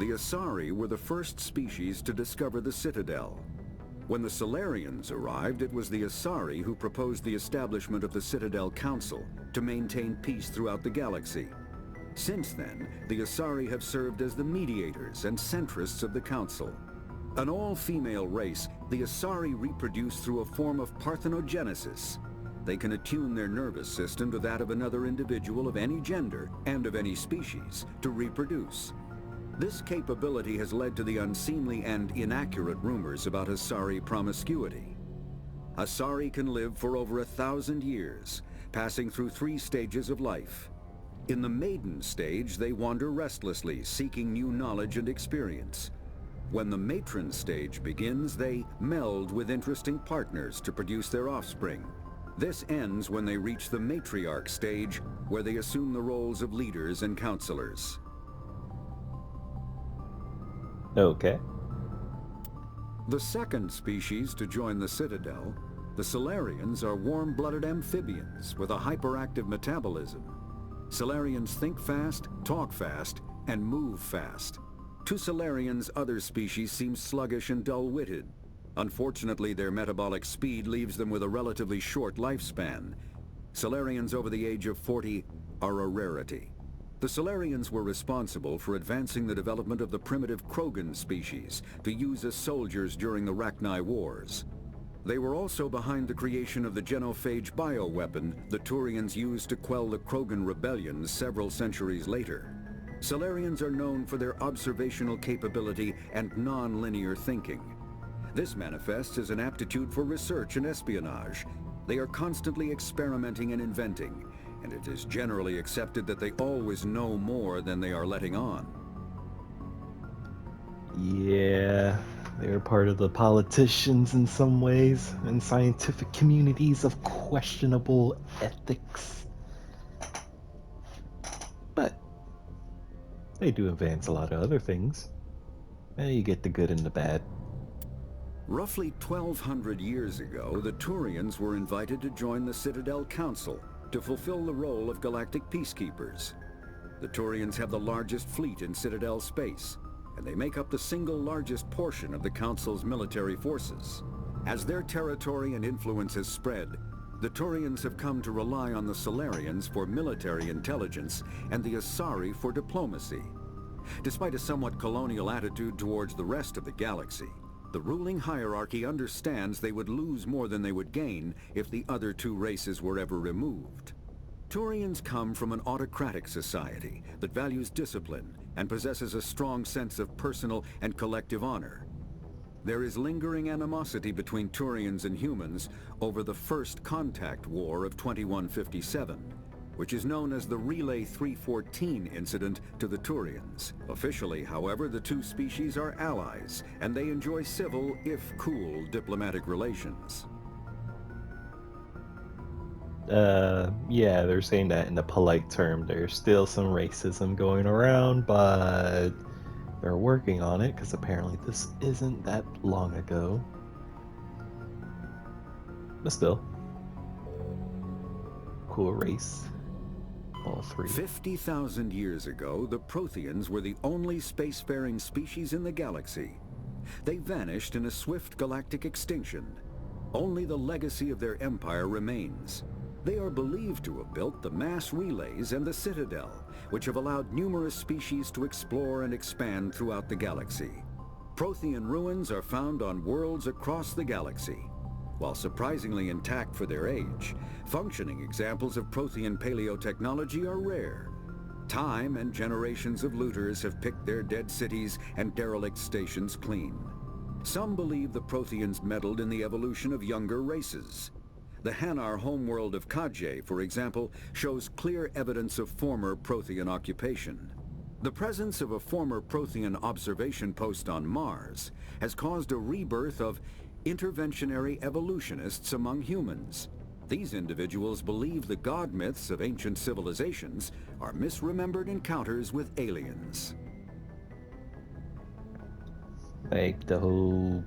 The Asari were the first species to discover the Citadel. When the Solarians arrived, it was the Asari who proposed the establishment of the Citadel Council to maintain peace throughout the galaxy. Since then, the Asari have served as the mediators and centrists of the Council. An all-female race, the Asari reproduce through a form of parthenogenesis. They can attune their nervous system to that of another individual of any gender and of any species to reproduce. This capability has led to the unseemly and inaccurate rumors about Asari promiscuity. Asari can live for over 1,000 years, passing through 3 stages of life. In the maiden stage, they wander restlessly, seeking new knowledge and experience. When the matron stage begins, they meld with interesting partners to produce their offspring. This ends when they reach the matriarch stage, where they assume the roles of leaders and counselors. Okay. The second species to join the Citadel, the Solarians, are warm-blooded amphibians with a hyperactive metabolism. Solarians think fast, talk fast, and move fast. To Solarians, other species seem sluggish and dull-witted. Unfortunately, their metabolic speed leaves them with a relatively short lifespan. Solarians over the age of 40 are a rarity. The Solarians were responsible for advancing the development of the primitive Krogan species to use as soldiers during the Rachni Wars. They were also behind the creation of the genophage bioweapon the Turians used to quell the Krogan rebellions several centuries later. Solarians are known for their observational capability and non-linear thinking. This manifests as an aptitude for research and espionage. They are constantly experimenting and inventing, and it is generally accepted that they always know more than they are letting on. Yeah, they're part of the politicians in some ways, and scientific communities of questionable ethics. But they do advance a lot of other things. You get the good and the bad. Roughly 1,200 years ago, the Turians were invited to join the Citadel Council to fulfill the role of galactic peacekeepers. The Turians have the largest fleet in Citadel space, and they make up the single largest portion of the Council's military forces. As their territory and influence has spread, the Turians have come to rely on the Solarians for military intelligence and the Asari for diplomacy. Despite a somewhat colonial attitude towards the rest of the galaxy, the ruling hierarchy understands they would lose more than they would gain if the other 2 races were ever removed. Turians come from an autocratic society that values discipline and possesses a strong sense of personal and collective honor. There is lingering animosity between Turians and humans over the First Contact War of 2157, which is known as the Relay 314 incident to the Turians. Officially, however, the 2 species are allies, and they enjoy civil, if cool, diplomatic relations. Yeah, they're saying that in a polite term. There's still some racism going around, but they're working on it, because apparently this isn't that long ago. But still, cool race. All 3. 50,000 years ago, the Protheans were the only spacefaring species in the galaxy. They vanished in a swift galactic extinction. Only the legacy of their empire remains. They are believed to have built the mass relays and the Citadel, which have allowed numerous species to explore and expand throughout the galaxy. Prothean ruins are found on worlds across the galaxy. While surprisingly intact for their age, functioning examples of Prothean paleotechnology are rare. Time and generations of looters have picked their dead cities and derelict stations clean. Some believe the Protheans meddled in the evolution of younger races. The Hanar homeworld of Kajay, for example, shows clear evidence of former Prothean occupation. The presence of a former Prothean observation post on Mars has caused a rebirth of interventionary evolutionists among humans. These individuals believe the god myths of ancient civilizations are misremembered encounters with aliens. Like the whole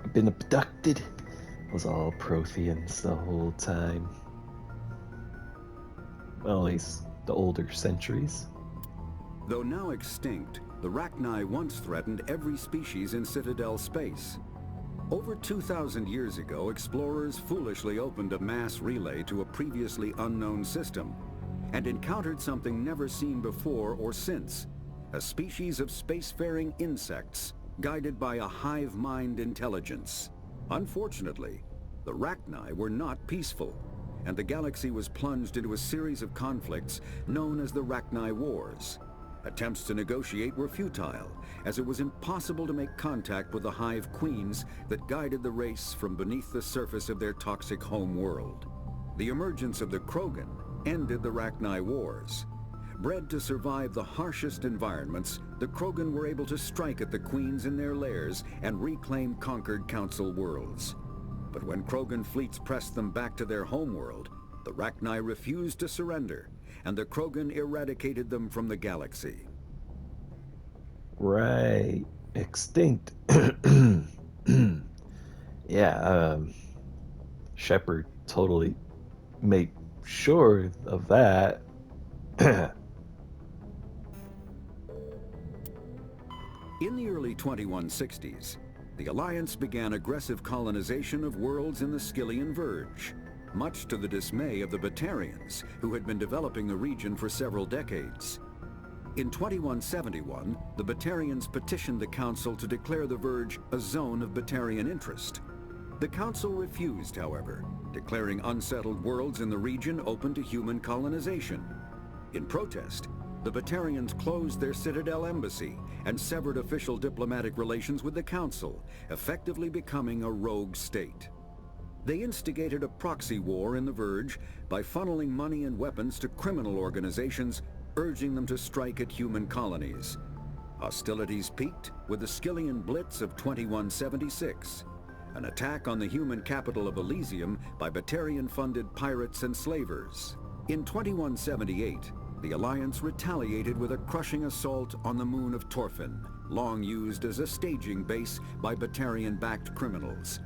"I've been abducted" was all Protheans the whole time. Well, at least the older centuries. Though now extinct, the Rachni once threatened every species in Citadel space. Over 2,000 years ago, explorers foolishly opened a mass relay to a previously unknown system and encountered something never seen before or since, a species of spacefaring insects guided by a hive mind intelligence. Unfortunately, the Rachni were not peaceful, and the galaxy was plunged into a series of conflicts known as the Rachni Wars. Attempts to negotiate were futile, as it was impossible to make contact with the hive queens that guided the race from beneath the surface of their toxic home world. The emergence of the Krogan ended the Rachni Wars. Bred to survive the harshest environments, the Krogan were able to strike at the queens in their lairs and reclaim conquered Council worlds. But when Krogan fleets pressed them back to their homeworld, the Rachni refused to surrender, and the Krogan eradicated them from the galaxy. Right. Extinct. Yeah, Shepard totally made sure of that. In the early 2160s, the Alliance began aggressive colonization of worlds in the Skyllian Verge, much to the dismay of the Batarians, who had been developing the region for several decades. In 2171, the Batarians petitioned the Council to declare the Verge a zone of Batarian interest. The Council refused, however, declaring unsettled worlds in the region open to human colonization. In protest, the Batarians closed their Citadel embassy and severed official diplomatic relations with the Council, effectively becoming a rogue state. They instigated a proxy war in the Verge by funneling money and weapons to criminal organizations, urging them to strike at human colonies. Hostilities peaked with the Skyllian Blitz of 2176, an attack on the human capital of Elysium by Batarian-funded pirates and slavers. In 2178, the Alliance retaliated with a crushing assault on the moon of Torfin, long used as a staging base by Batarian-backed criminals.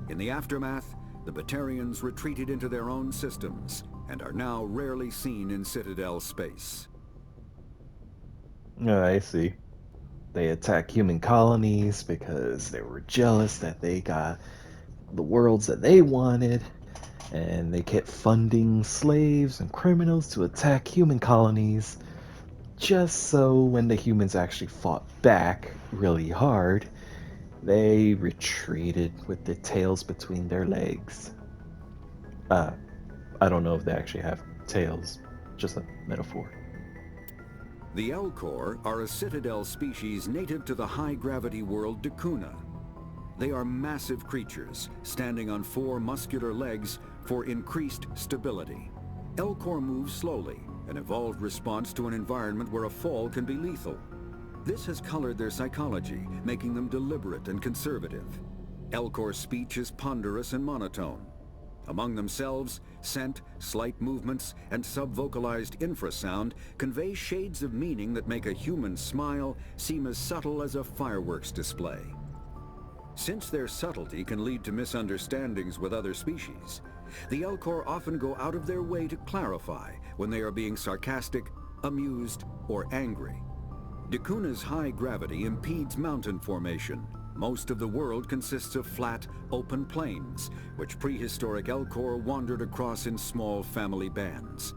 In the aftermath, the Batarians retreated into their own systems and are now rarely seen in Citadel space. Oh, I see. They attack human colonies because they were jealous that they got the worlds that they wanted, and they kept funding slaves and criminals to attack human colonies just so when the humans actually fought back really hard, they retreated with their tails between their legs. I don't know if they actually have tails, just a metaphor. The Elcor are a Citadel species native to the high-gravity world Dakuna. They are massive creatures, standing on 4 muscular legs for increased stability. Elcor move slowly, an evolved response to an environment where a fall can be lethal. This has colored their psychology, making them deliberate and conservative. Elcor speech is ponderous and monotone. Among themselves, scent, slight movements, and sub-vocalized infrasound convey shades of meaning that make a human smile seem as subtle as a fireworks display. Since their subtlety can lead to misunderstandings with other species, the Elcor often go out of their way to clarify when they are being sarcastic, amused, or angry. Dakuna's high gravity impedes mountain formation. Most of the world consists of flat, open plains, which prehistoric Elcor wandered across in small family bands.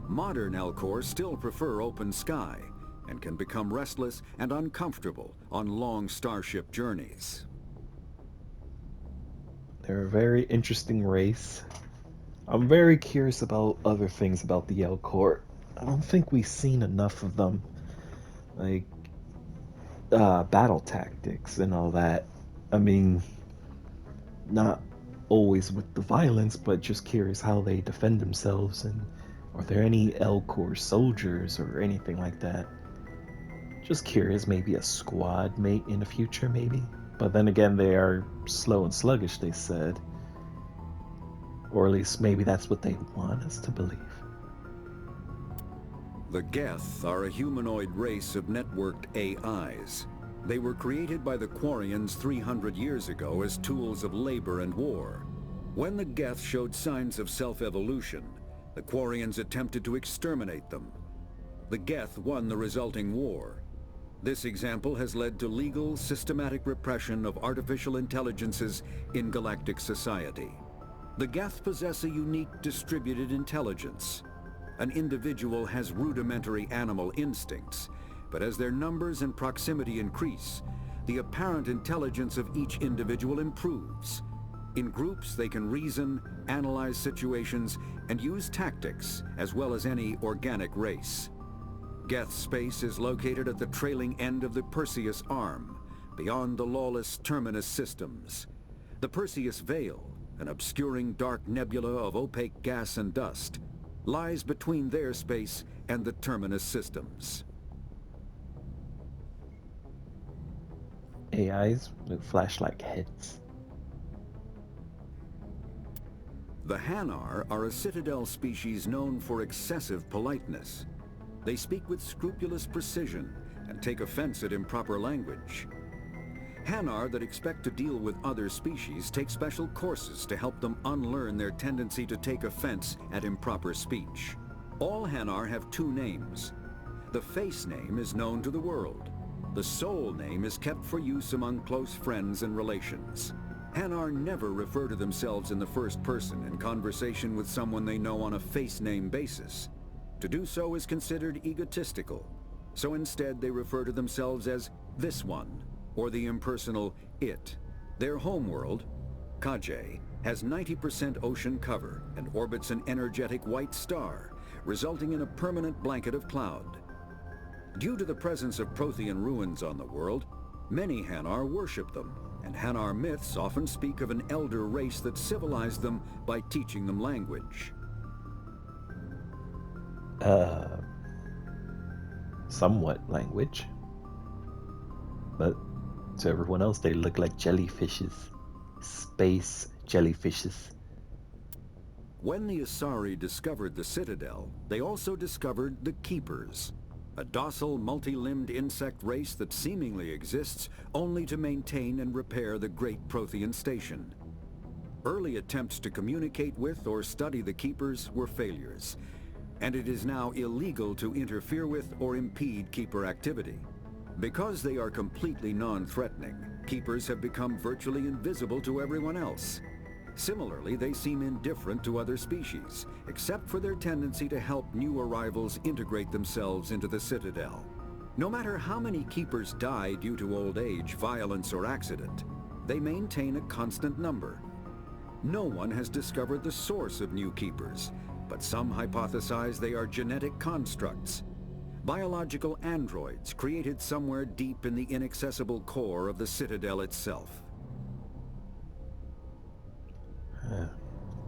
Modern Elcor still prefer open sky, and can become restless and uncomfortable on long starship journeys. They're a very interesting race. I'm very curious about other things about the Elcor. I don't think we've seen enough of them. Like, battle tactics and all that. I mean, not always with the violence, but just curious how they defend themselves, and are there any Elcor soldiers or anything like that? Just curious, maybe a squad mate in the future, maybe? But then again, they are slow and sluggish, they said. Or at least maybe that's what they want us to believe. The Geth are a humanoid race of networked AIs. They were created by the Quarians 300 years ago as tools of labor and war. When the Geth showed signs of self-evolution, the Quarians attempted to exterminate them. The Geth won the resulting war. This example has led to legal, systematic repression of artificial intelligences in galactic society. The Geth possess a unique distributed intelligence. An individual has rudimentary animal instincts, but as their numbers and proximity increase, the apparent intelligence of each individual improves. In groups, they can reason, analyze situations, and use tactics, as well as any organic race. Geth space is located at the trailing end of the Perseus Arm, beyond the lawless Terminus systems. The Perseus Veil, an obscuring dark nebula of opaque gas and dust, lies between their space and the Terminus systems. AIs with flashlight heads. The Hanar are a Citadel species known for excessive politeness. They speak with scrupulous precision and take offense at improper language. Hanar that expect to deal with other species take special courses to help them unlearn their tendency to take offense at improper speech. All Hanar have two names. The face name is known to the world. The soul name is kept for use among close friends and relations. Hanar never refer to themselves in the first person in conversation with someone they know on a face name basis. To do so is considered egotistical, so instead they refer to themselves as this one, or the impersonal it. Their homeworld, Kaje, has 90% ocean cover and orbits an energetic white star, resulting in a permanent blanket of cloud. Due to the presence of Prothean ruins on the world, many Hanar worship them, and Hanar myths often speak of an elder race that civilized them by teaching them language. Somewhat language. But to everyone else, they look like jellyfishes. Space jellyfishes. When the Asari discovered the Citadel, they also discovered the Keepers, a docile, multi-limbed insect race that seemingly exists only to maintain and repair the Great Prothean Station. Early attempts to communicate with or study the Keepers were failures, and it is now illegal to interfere with or impede Keeper activity. Because they are completely non-threatening, Keepers have become virtually invisible to everyone else. Similarly, they seem indifferent to other species, except for their tendency to help new arrivals integrate themselves into the Citadel. No matter how many Keepers die due to old age, violence, or accident, they maintain a constant number. No one has discovered the source of new Keepers, but some hypothesize they are genetic constructs, biological androids created somewhere deep in the inaccessible core of the Citadel itself.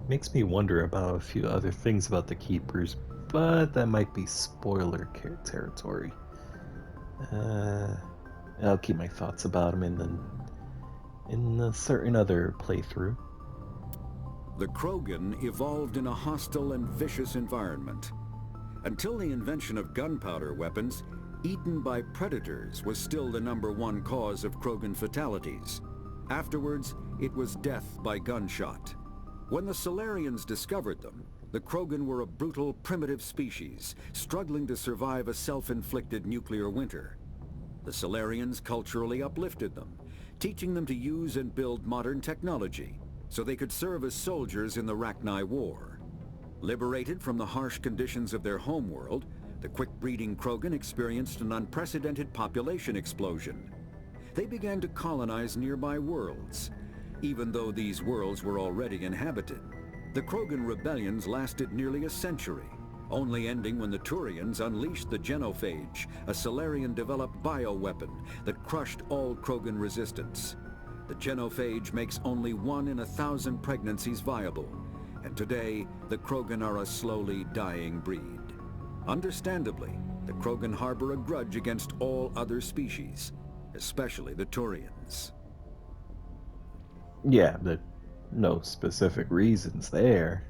Makes me wonder about a few other things about the Keepers, but that might be spoiler territory. I'll keep my thoughts about them in a certain other playthrough. The Krogan evolved in a hostile and vicious environment. Until the invention of gunpowder weapons, eaten by predators was still the #1 cause of Krogan fatalities. Afterwards, it was death by gunshot. When the Solarians discovered them, the Krogan were a brutal, primitive species, struggling to survive a self-inflicted nuclear winter. The Solarians culturally uplifted them, teaching them to use and build modern technology, so they could serve as soldiers in the Rachni War. Liberated from the harsh conditions of their homeworld, the quick-breeding Krogan experienced an unprecedented population explosion. They began to colonize nearby worlds. Even though these worlds were already inhabited, the Krogan rebellions lasted nearly a century, only ending when the Turians unleashed the Genophage, a Solarian-developed bioweapon that crushed all Krogan resistance. The Genophage makes only 1 in 1,000 pregnancies viable, and today the Krogan are a slowly dying breed. Understandably, the Krogan harbor a grudge against all other species, especially the Turians. Yeah, but no specific reasons there.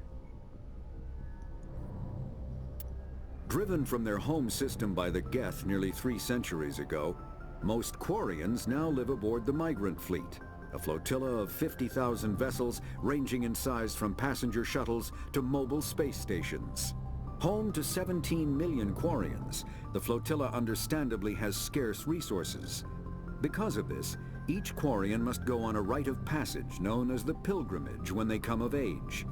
Driven from their home system by the Geth nearly 3 centuries ago, most Quarians now live aboard the Migrant Fleet, a flotilla of 50,000 vessels ranging in size from passenger shuttles to mobile space stations. Home to 17 million Quarians, the flotilla understandably has scarce resources. Because of this, each Quarian must go on a rite of passage known as the pilgrimage when they come of age.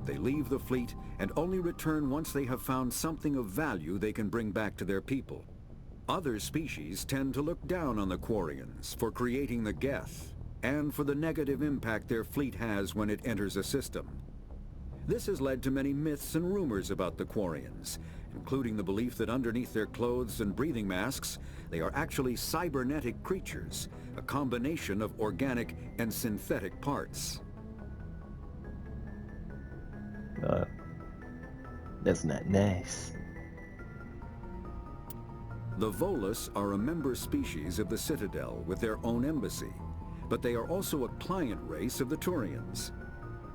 They leave the fleet and only return once they have found something of value they can bring back to their people. Other species tend to look down on the Quarians for creating the Geth and for the negative impact their fleet has when it enters a system. This has led to many myths and rumors about the Quarians, including the belief that underneath their clothes and breathing masks, they are actually cybernetic creatures, a combination of organic and synthetic parts. That's not nice. The Volus are a member species of the Citadel with their own embassy, but they are also a client race of the Turians.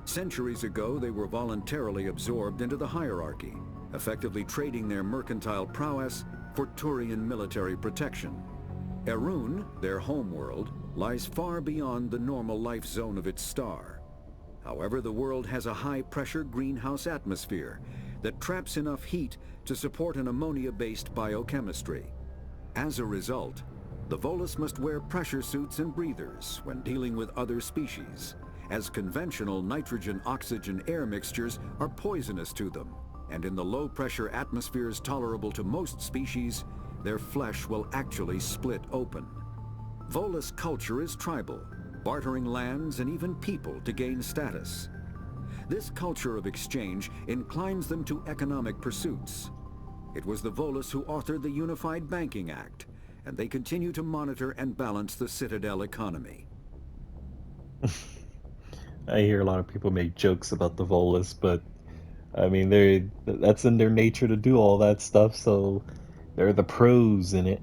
Centuries ago, they were voluntarily absorbed into the hierarchy, effectively trading their mercantile prowess for Turian military protection. Erun, their homeworld, lies far beyond the normal life zone of its star. However, the world has a high-pressure greenhouse atmosphere that traps enough heat to support an ammonia-based biochemistry. As a result, the Volus must wear pressure suits and breathers when dealing with other species, as conventional nitrogen-oxygen air mixtures are poisonous to them, and in the low-pressure atmospheres tolerable to most species, their flesh will actually split open. Volus culture is tribal, bartering lands and even people to gain status. This culture of exchange inclines them to economic pursuits. It was the Volus who authored the Unified Banking Act, and they continue to monitor and balance the Citadel economy. I hear a lot of people make jokes about the Volus, but I mean, that's in their nature to do all that stuff, so they're the pros in it,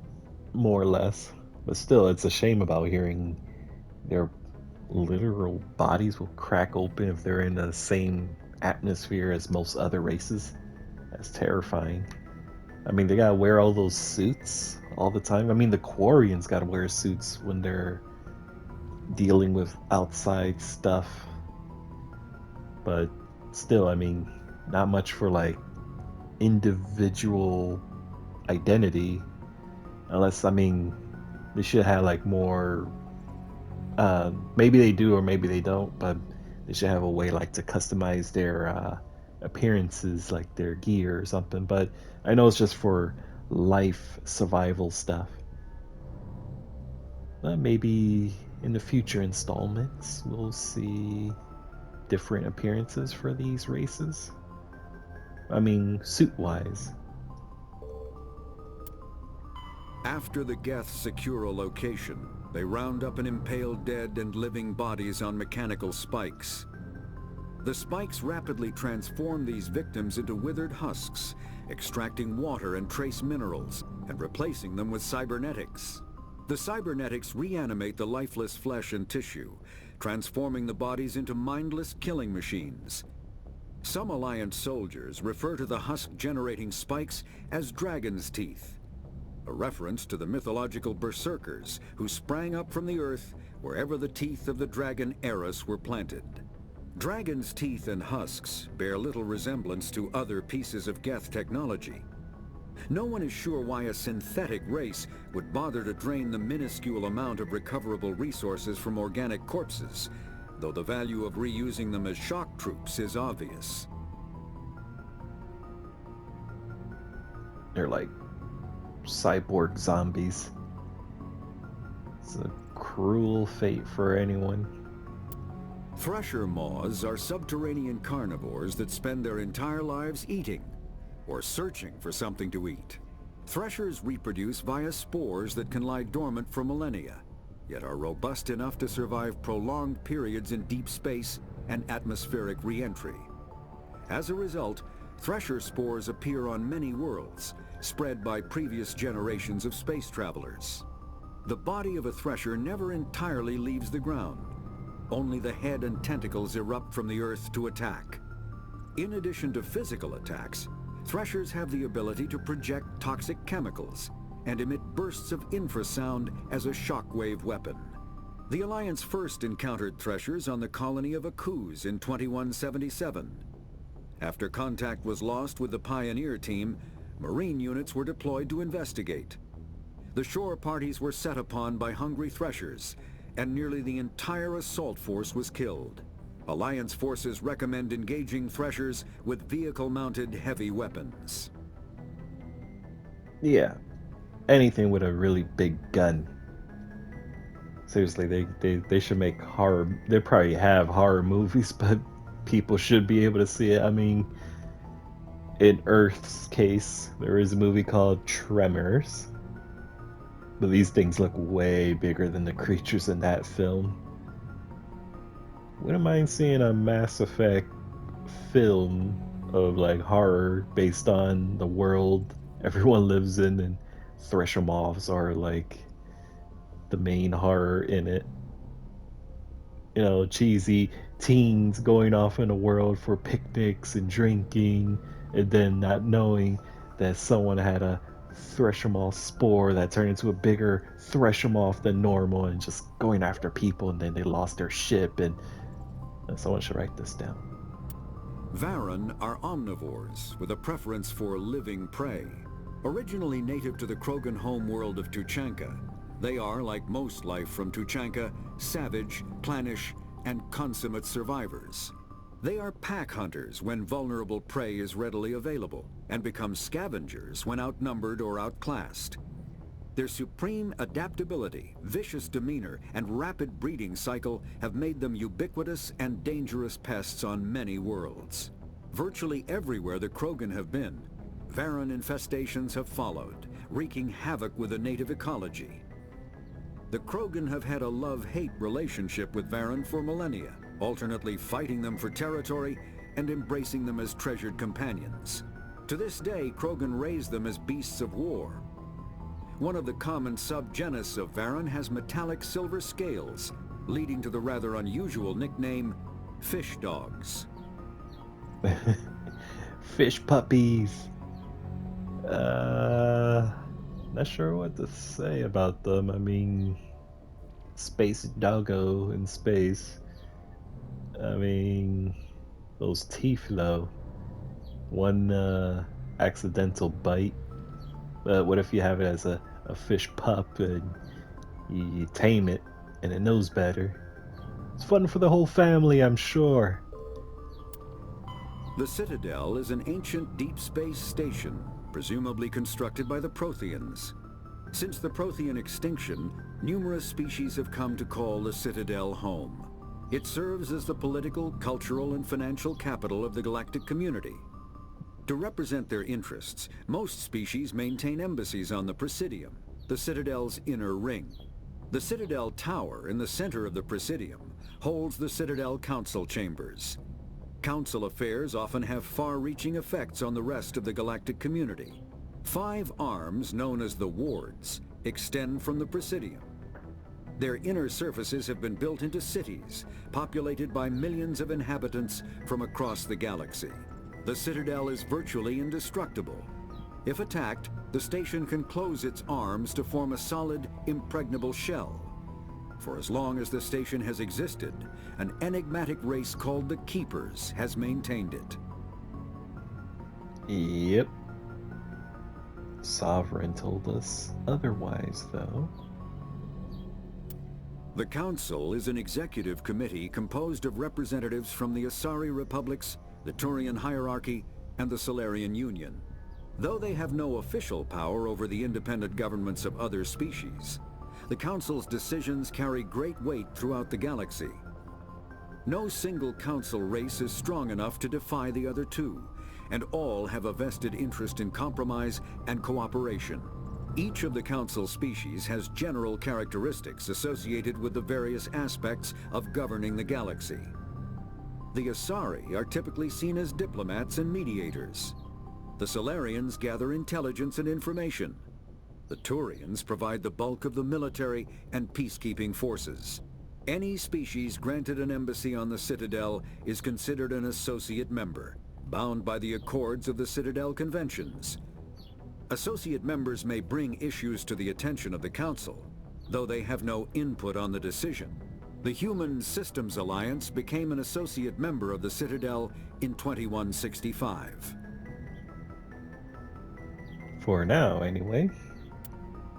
more or less. But still, it's a shame about hearing their literal bodies will crack open if they're in the same atmosphere as most other races. That's terrifying. I mean, they gotta wear all those suits all the time. I mean, the Quarians gotta wear suits when they're dealing with outside stuff. But still, I mean, not much for like individual identity. Unless, I mean, they should have like more, maybe they do or maybe they don't, but they should have a way like to customize their appearances, like their gear or something. But I know it's just for life survival stuff. But maybe in the future installments we'll see different appearances for these races. I mean, suit-wise. After the Geth secure a location, they round up and impale dead and living bodies on mechanical spikes. The spikes rapidly transform these victims into withered husks, extracting water and trace minerals, and replacing them with cybernetics. The cybernetics reanimate the lifeless flesh and tissue, transforming the bodies into mindless killing machines. Some Alliance soldiers refer to the husk-generating spikes as dragon's teeth, a reference to the mythological berserkers who sprang up from the earth wherever the teeth of the dragon Eris were planted. Dragon's teeth and husks bear little resemblance to other pieces of Geth technology. No one is sure why a synthetic race would bother to drain the minuscule amount of recoverable resources from organic corpses, though the value of reusing them as shock troops is obvious. They're like cyborg zombies. It's a cruel fate for anyone. Thresher maws are subterranean carnivores that spend their entire lives eating or searching for something to eat. Threshers reproduce via spores that can lie dormant for millennia, yet are robust enough to survive prolonged periods in deep space and atmospheric re-entry. As a result, thresher spores appear on many worlds, spread by previous generations of space travelers. The body of a thresher never entirely leaves the ground. Only the head and tentacles erupt from the earth to attack. In addition to physical attacks, threshers have the ability to project toxic chemicals and emit bursts of infrasound as a shockwave weapon. The Alliance first encountered threshers on the colony of Akuz in 2177. After contact was lost with the Pioneer team, Marine units were deployed to investigate. The shore parties were set upon by hungry threshers, and nearly the entire assault force was killed. Alliance forces recommend engaging threshers with vehicle-mounted heavy weapons. Yeah, anything with a really big gun. Seriously, they should make horror. They probably have horror movies, but people should be able to see it. I mean, in Earth's case, there is a movie called Tremors, but these things look way bigger than the creatures in that film. Wouldn't mind seeing a Mass Effect film of like horror based on the world everyone lives in, and Threshomoths are like the main horror in it. You know, cheesy teens going off in the world for picnics and drinking, and then not knowing that someone had a Threshomoth spore that turned into a bigger Threshomoth than normal and just going after people, and then they lost their ship. And someone should write this down. Varan are omnivores with a preference for living prey. Originally native to the Krogan homeworld of Tuchanka, they are, like most life from Tuchanka, savage, clannish, and consummate survivors. They are pack hunters when vulnerable prey is readily available, and become scavengers when outnumbered or outclassed. Their supreme adaptability, vicious demeanor, and rapid breeding cycle have made them ubiquitous and dangerous pests on many worlds. Virtually everywhere the Krogan have been, Varan infestations have followed, wreaking havoc with the native ecology. The Krogan have had a love-hate relationship with Varan for millennia, alternately fighting them for territory and embracing them as treasured companions. To this day, Krogan raise them as beasts of war. One of the common subgenus of Varan has metallic silver scales, leading to the rather unusual nickname, fish dogs. Fish puppies. Not sure what to say about them. I mean, space doggo in space. I mean, those teeth though. One accidental bite. But what if you have it as a fish pup and you tame it and it knows better? It's fun for the whole family, I'm sure. The Citadel is an ancient deep space station, presumably constructed by the Protheans. Since the Prothean extinction, numerous species have come to call the Citadel home. It serves as the political, cultural, and financial capital of the galactic community. To represent their interests, most species maintain embassies on the Presidium, the Citadel's inner ring. The Citadel Tower in the center of the Presidium holds the Citadel Council Chambers. Council affairs often have far-reaching effects on the rest of the galactic community. 5 arms, known as the Wards, extend from the Presidium. Their inner surfaces have been built into cities, populated by millions of inhabitants from across the galaxy. The Citadel is virtually indestructible. If attacked, the station can close its arms to form a solid, impregnable shell. For as long as the station has existed, an enigmatic race called the Keepers has maintained it. Yep. Sovereign told us otherwise, though. The Council is an executive committee composed of representatives from the Asari Republics, the Turian hierarchy, and the Solarian Union. Though they have no official power over the independent governments of other species, the Council's decisions carry great weight throughout the galaxy. No single Council race is strong enough to defy the other two, and all have a vested interest in compromise and cooperation. Each of the Council species has general characteristics associated with the various aspects of governing the galaxy. The Asari are typically seen as diplomats and mediators. The Solarians gather intelligence and information. The Turians provide the bulk of the military and peacekeeping forces. Any species granted an embassy on the Citadel is considered an associate member, bound by the accords of the Citadel Conventions. Associate members may bring issues to the attention of the Council, though they have no input on the decision. The Human Systems Alliance became an associate member of the Citadel in 2165. For now, anyway.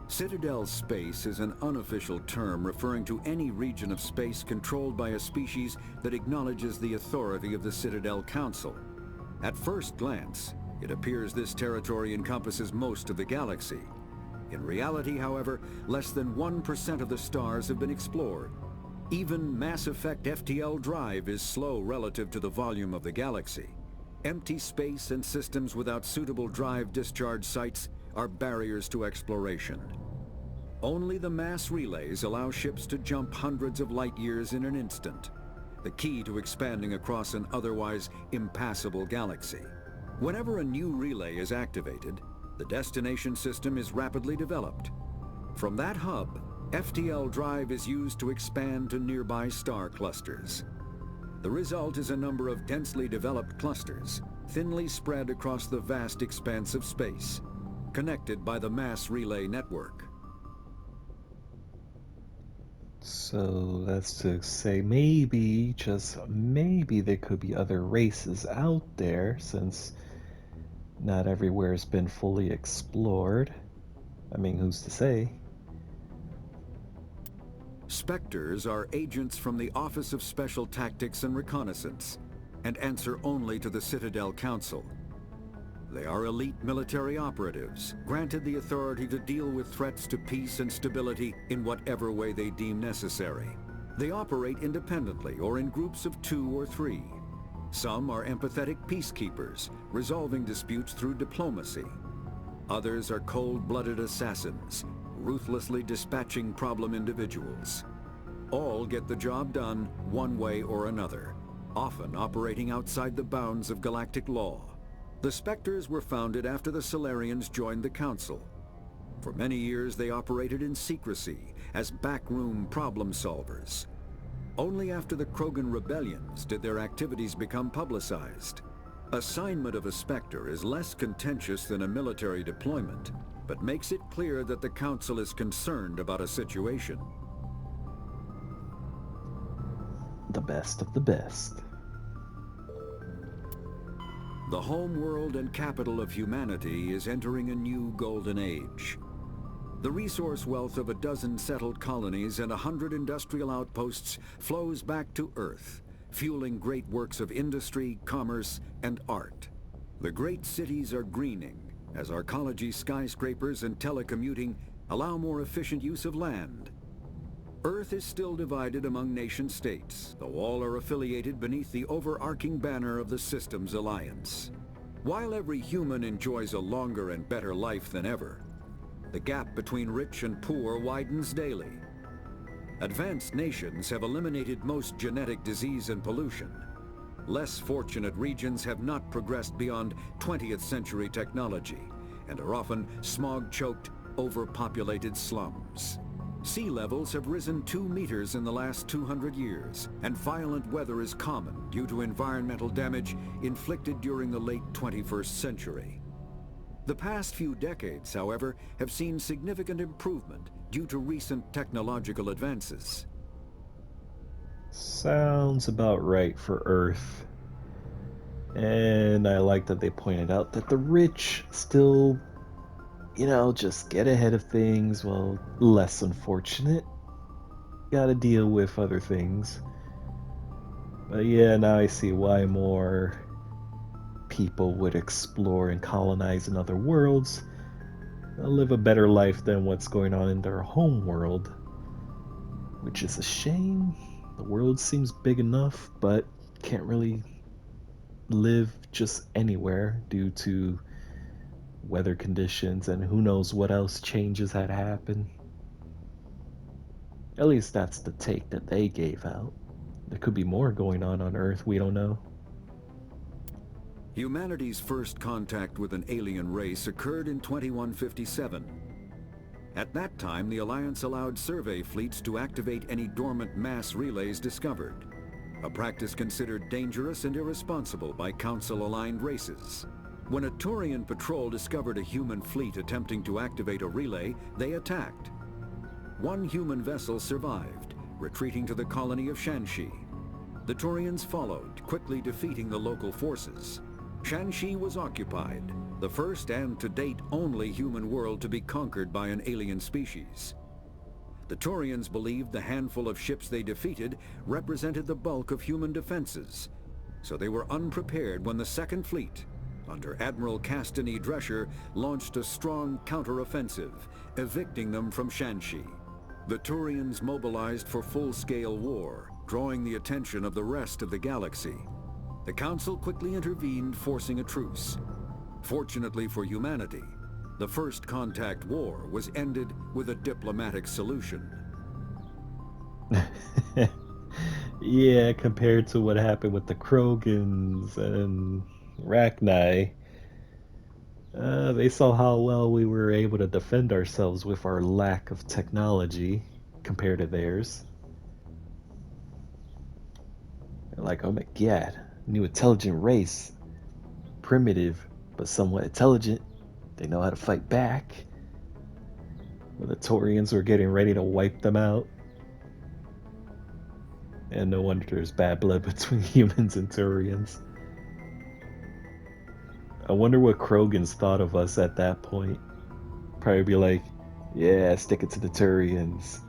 Citadel space is an unofficial term referring to any region of space controlled by a species that acknowledges the authority of the Citadel Council. At first glance, it appears this territory encompasses most of the galaxy. In reality, however, less than 1% of the stars have been explored. Even mass effect FTL drive is slow relative to the volume of the galaxy. Empty space and systems without suitable drive discharge sites are barriers to exploration. Only the mass relays allow ships to jump hundreds of light years in an instant, the key to expanding across an otherwise impassable galaxy. Whenever a new relay is activated, the destination system is rapidly developed. From that hub, FTL drive is used to expand to nearby star clusters. The result is a number of densely developed clusters, thinly spread across the vast expanse of space, connected by the mass relay network. So that's to say maybe, just maybe, there could be other races out there, since not everywhere has been fully explored. I mean, who's to say? Spectres are agents from the Office of Special Tactics and Reconnaissance, and answer only to the Citadel Council. They are elite military operatives, granted the authority to deal with threats to peace and stability in whatever way they deem necessary. They operate independently or in groups of 2 or 3. Some are empathetic peacekeepers, resolving disputes through diplomacy. Others are cold-blooded assassins, ruthlessly dispatching problem individuals. All get the job done one way or another, often operating outside the bounds of galactic law. The Spectres were founded after the Solarians joined the Council. For many years they operated in secrecy as backroom problem solvers. Only after the Krogan rebellions did their activities become publicized. Assignment of a Spectre is less contentious than a military deployment, but makes it clear that the Council is concerned about a situation. The best of the best. The home world and capital of humanity is entering a new golden age. The resource wealth of a dozen settled colonies and 100 industrial outposts flows back to Earth, fueling great works of industry, commerce, and art. The great cities are greening, as arcology skyscrapers and telecommuting allow more efficient use of land. Earth is still divided among nation-states, though all are affiliated beneath the overarching banner of the Systems Alliance. While every human enjoys a longer and better life than ever, the gap between rich and poor widens daily. Advanced nations have eliminated most genetic disease and pollution. Less fortunate regions have not progressed beyond 20th century technology and are often smog-choked, overpopulated slums. Sea levels have risen 2 meters in the last 200 years, and violent weather is common due to environmental damage inflicted during the late 21st century. The past few decades, however, have seen significant improvement due to recent technological advances. Sounds about right for Earth. And I like that they pointed out that the rich still, just get ahead of things, while less unfortunate gotta deal with other things. But yeah, now I see why more people would explore and colonize in other worlds. They'll live a better life than what's going on in their home world, which is a shame. The world seems big enough, but can't really live just anywhere due to weather conditions and who knows what else changes had happened. At least that's the take that they gave out. There could be more going on Earth we don't know. Humanity's first contact with an alien race occurred in 2157. At that time, the Alliance allowed survey fleets to activate any dormant mass relays discovered, a practice considered dangerous and irresponsible by Council-aligned races. When a Turian patrol discovered a human fleet attempting to activate a relay, they attacked. One human vessel survived, retreating to the colony of Shanxi. The Turians followed, quickly defeating the local forces. Shanxi was occupied, the first and to date only human world to be conquered by an alien species. The Turians believed the handful of ships they defeated represented the bulk of human defenses, so they were unprepared when the Second Fleet, under Admiral Castany Drescher, launched a strong counteroffensive, evicting them from Shanxi. The Turians mobilized for full-scale war, drawing the attention of the rest of the galaxy. The Council quickly intervened, forcing a truce. Fortunately for humanity, the First Contact War was ended with a diplomatic solution. Yeah, compared to what happened with the Krogans and Rachni, they saw how well we were able to defend ourselves with our lack of technology compared to theirs. They're like, oh my god, new intelligent race. Primitive, but somewhat intelligent. They know how to fight back. When the Taurians were getting ready to wipe them out. And no wonder there's bad blood between humans and Taurians. I wonder what Krogans thought of us at that point. Probably be like, yeah, stick it to the Taurians.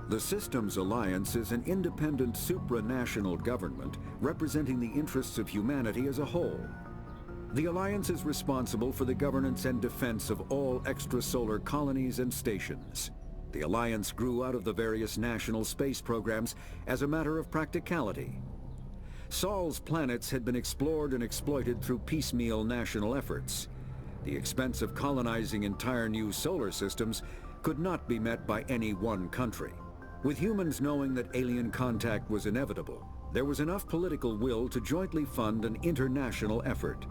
The Systems Alliance is an independent supranational government representing the interests of humanity as a whole. The Alliance is responsible for the governance and defense of all extrasolar colonies and stations. The Alliance grew out of the various national space programs as a matter of practicality. Sol's planets had been explored and exploited through piecemeal national efforts. The expense of colonizing entire new solar systems could not be met by any one country. With humans knowing that alien contact was inevitable, there was enough political will to jointly fund an international effort.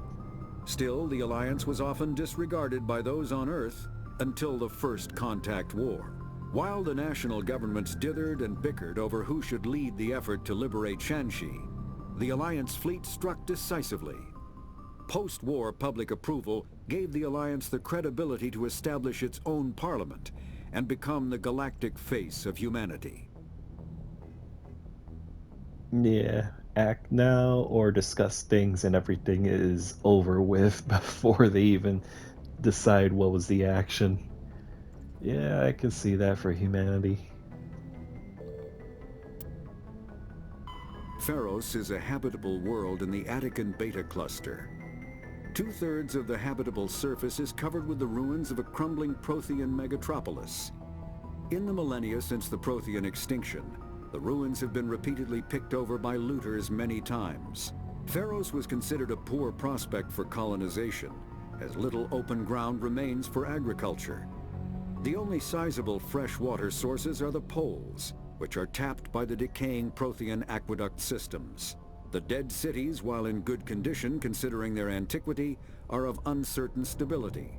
Still, the Alliance was often disregarded by those on Earth until the First Contact War. While the national governments dithered and bickered over who should lead the effort to liberate Shanxi, the Alliance fleet struck decisively. Post-war public approval gave the Alliance the credibility to establish its own parliament and become the galactic face of humanity. Yeah, act now or discuss things and everything is over with before they even decide what was the action. Yeah, I can see that for humanity. Pharos is a habitable world in the Attican Beta Cluster. Two-thirds of the habitable surface is covered with the ruins of a crumbling Prothean megatropolis. In the millennia since the Prothean extinction, the ruins have been repeatedly picked over by looters many times. Pharos was considered a poor prospect for colonization, as little open ground remains for agriculture. The only sizable freshwater sources are the poles, which are tapped by the decaying Prothean aqueduct systems. The dead cities, while in good condition considering their antiquity, are of uncertain stability.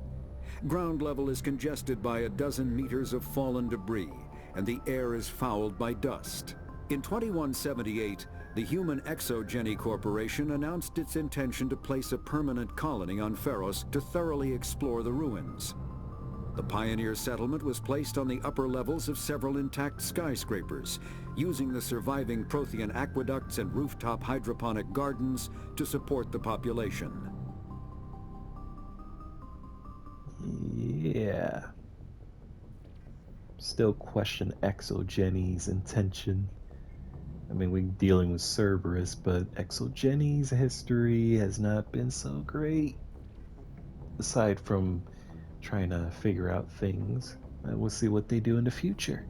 Ground level is congested by a dozen meters of fallen debris, and the air is fouled by dust. In 2178, the Human Exogeny Corporation announced its intention to place a permanent colony on Pharos to thoroughly explore the ruins. The pioneer settlement was placed on the upper levels of several intact skyscrapers, using the surviving Prothean aqueducts and rooftop hydroponic gardens to support the population. Yeah. Still question Exogeny's intention. I mean, we're dealing with Cerberus, but Exogeny's history has not been so great. Aside from trying to figure out things, and we'll see what they do in the future.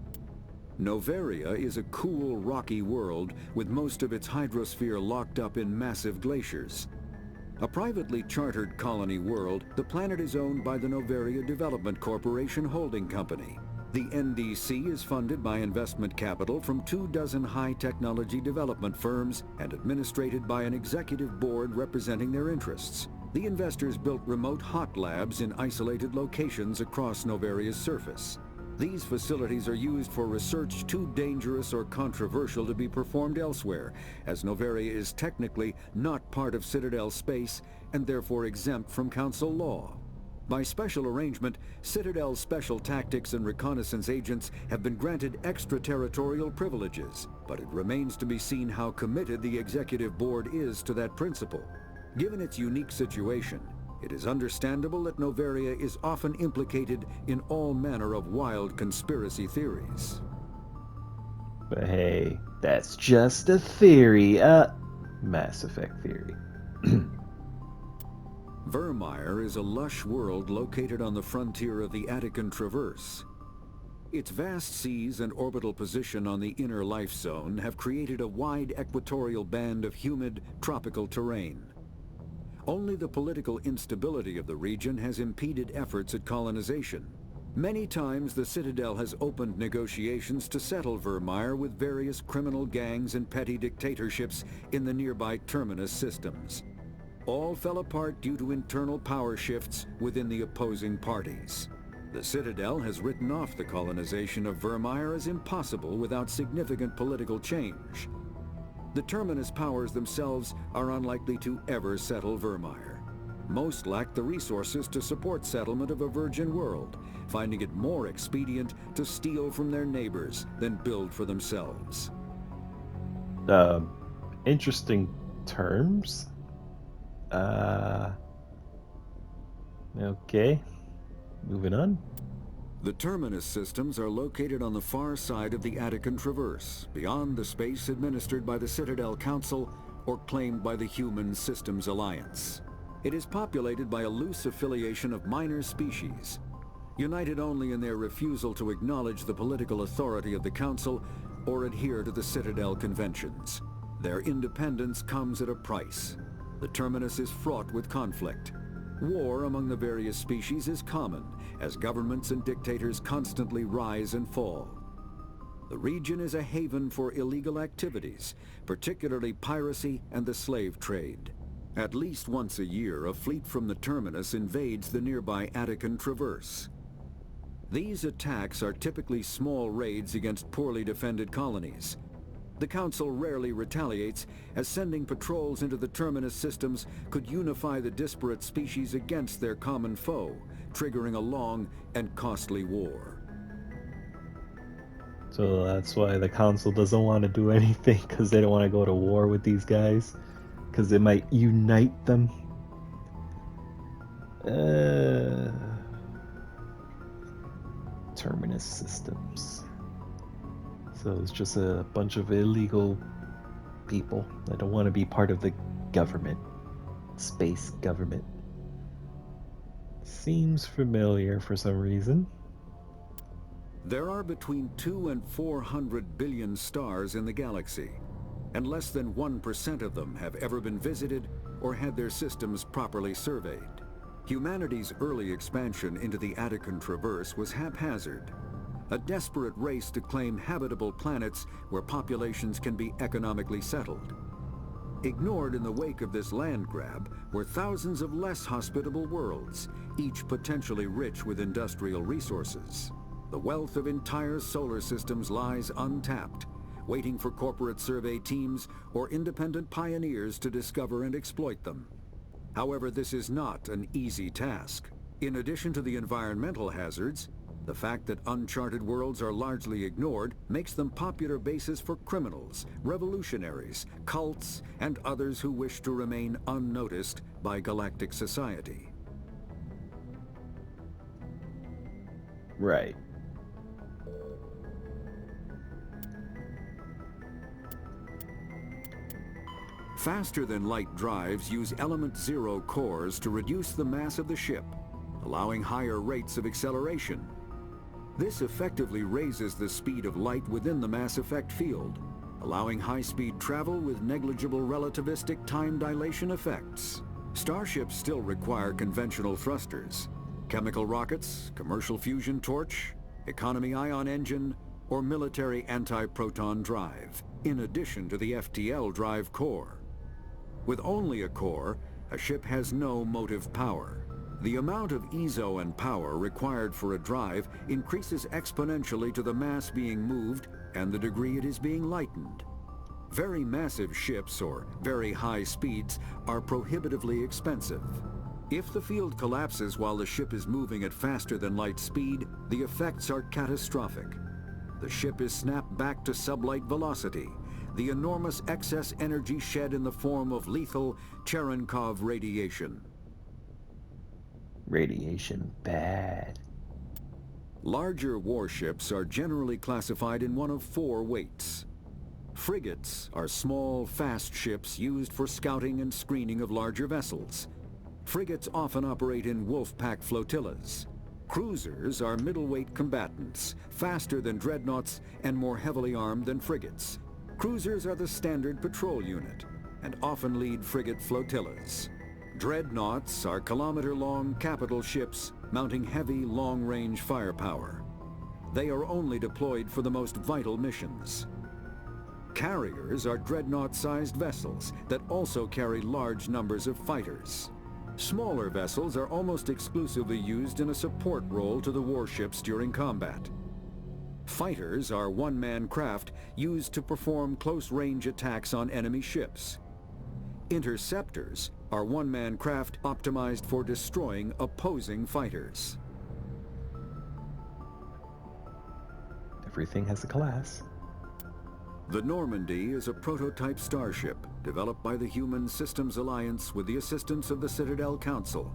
Noveria is a cool, rocky world with most of its hydrosphere locked up in massive glaciers. A privately chartered colony world, the planet is owned by the Noveria Development Corporation Holding Company. The NDC is funded by investment capital from 24 high-technology development firms and administrated by an executive board representing their interests. The investors built remote hot labs in isolated locations across Noveria's surface. These facilities are used for research too dangerous or controversial to be performed elsewhere, as Noveria is technically not part of Citadel space and therefore exempt from Council law. By special arrangement, Citadel's special tactics and reconnaissance agents have been granted extraterritorial privileges, but it remains to be seen how committed the Executive Board is to that principle. Given its unique situation, it is understandable that Noveria is often implicated in all manner of wild conspiracy theories. But hey, that's just a theory. Mass Effect theory. Vermeer is a lush world located on the frontier of the Attican Traverse. Its vast seas and orbital position on the inner life zone have created a wide equatorial band of humid, tropical terrain. Only the political instability of the region has impeded efforts at colonization. Many times the Citadel has opened negotiations to settle Vermeer with various criminal gangs and petty dictatorships in the nearby Terminus systems. All fell apart due to internal power shifts within the opposing parties. The Citadel has written off the colonization of Vermeer as impossible without significant political change. The Terminus powers themselves are unlikely to ever settle Vermeer. Most lack the resources to support settlement of a virgin world, finding it more expedient to steal from their neighbors than build for themselves. Interesting terms. Okay. Moving on. The Terminus systems are located on the far side of the Attican Traverse, beyond the space administered by the Citadel Council or claimed by the Human Systems Alliance. It is populated by a loose affiliation of minor species, united only in their refusal to acknowledge the political authority of the Council or adhere to the Citadel conventions. Their independence comes at a price. The Terminus is fraught with conflict. War among the various species is common, as governments and dictators constantly rise and fall. The region is a haven for illegal activities, particularly piracy and the slave trade. At least once a year, a fleet from the Terminus invades the nearby Attican Traverse. These attacks are typically small raids against poorly defended colonies. The Council rarely retaliates, as sending patrols into the Terminus systems could unify the disparate species against their common foe, triggering a long and costly war. So that's why the Council doesn't want to do anything, because they don't want to go to war with these guys, because it might unite them. Terminus systems. So it's just a bunch of illegal people that don't want to be part of the government. Space government. Seems familiar for some reason. There are between 200 and 400 billion stars in the galaxy, and less than 1% of them have ever been visited or had their systems properly surveyed. Humanity's early expansion into the Attican Traverse was haphazard, a desperate race to claim habitable planets where populations can be economically settled. Ignored in the wake of this land grab were thousands of less hospitable worlds, each potentially rich with industrial resources. The wealth of entire solar systems lies untapped, waiting for corporate survey teams or independent pioneers to discover and exploit them. However, this is not an easy task. In addition to the environmental hazards, the fact that uncharted worlds are largely ignored makes them popular bases for criminals, revolutionaries, cults, and others who wish to remain unnoticed by galactic society. Right. Faster-than-light drives use element zero cores to reduce the mass of the ship, allowing higher rates of acceleration. This effectively raises the speed of light within the mass effect field, allowing high-speed travel with negligible relativistic time dilation effects. Starships still require conventional thrusters, chemical rockets, commercial fusion torch, economy ion engine, or military anti-proton drive, in addition to the FTL drive core. With only a core, a ship has no motive power. The amount of EZO and power required for a drive increases exponentially to the mass being moved and the degree it is being lightened. Very massive ships or very high speeds are prohibitively expensive. If the field collapses while the ship is moving at faster than light speed, the effects are catastrophic. The ship is snapped back to sublight velocity, the enormous excess energy shed in the form of lethal Cherenkov radiation. Radiation bad. Larger warships are generally classified in one of four weights. Frigates are small, fast ships used for scouting and screening of larger vessels. Frigates often operate in wolf pack flotillas. Cruisers are middleweight combatants, faster than dreadnoughts and more heavily armed than frigates. Cruisers are the standard patrol unit and often lead frigate flotillas. Dreadnoughts are kilometer-long capital ships mounting heavy, long-range firepower. They are only deployed for the most vital missions. Carriers are dreadnought-sized vessels that also carry large numbers of fighters. Smaller vessels are almost exclusively used in a support role to the warships during combat. Fighters are one-man craft used to perform close-range attacks on enemy ships. Interceptors are one-man craft optimized for destroying opposing fighters. Everything has a class. The Normandy is a prototype starship developed by the Human Systems Alliance with the assistance of the Citadel Council.